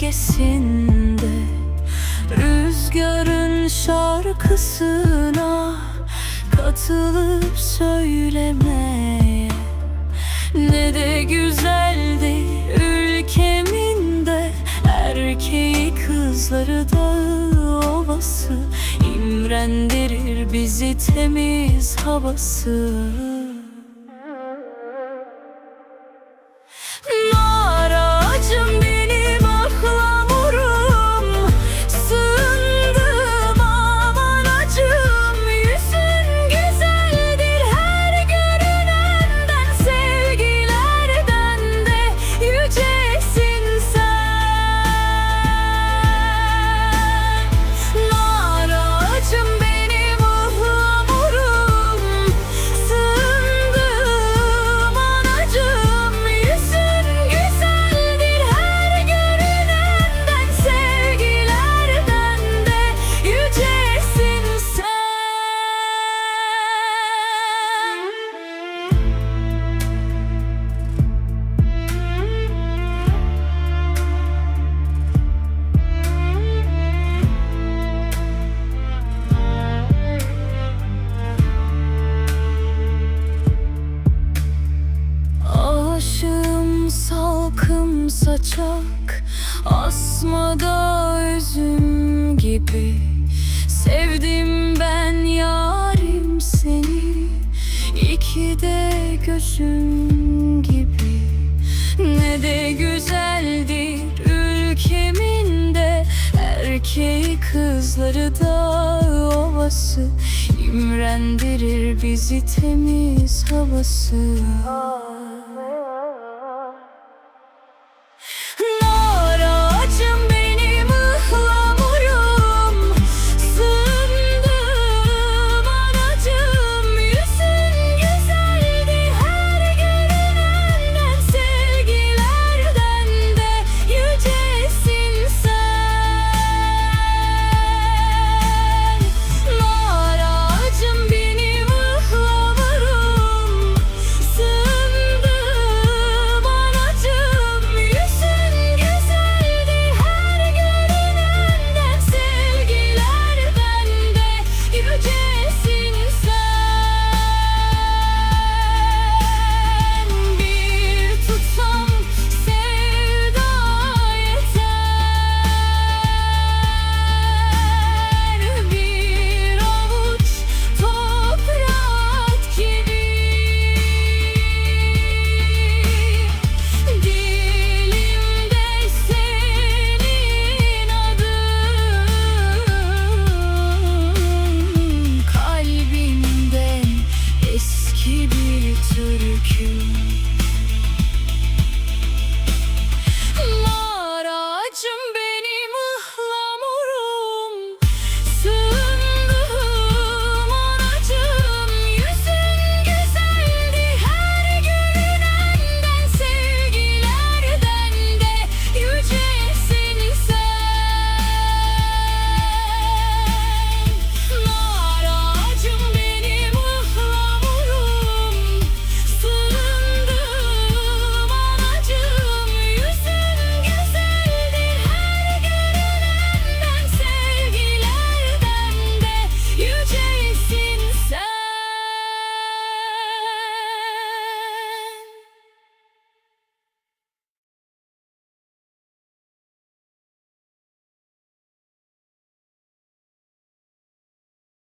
gölgesinde, rüzgarın şarkısına katılıp söylemeye. Ne de güzeldi ülkemin de erkeği, kızları, dağı, ovası. İmrendirir bizi temiz havası. Nar ağacım benim ıhlamurum, sığındığım aman acım. Yüzün güzeldir her görünenden, sevgilerden de yücesin sen. Nar ağacım benim ıhlamurum, sığındığım anacım. Yüzün güzeldir her görünenden, sevgilerden de yücesin sen. Aşığım salkım saçak, asmada üzüm gibi. Sevdim ben yarim seni, iki de gözüm gibi. Ne de güzeldir ülkemin de erkeği, kızları, dağı, ovası. İmrendirir bizi temiz havası.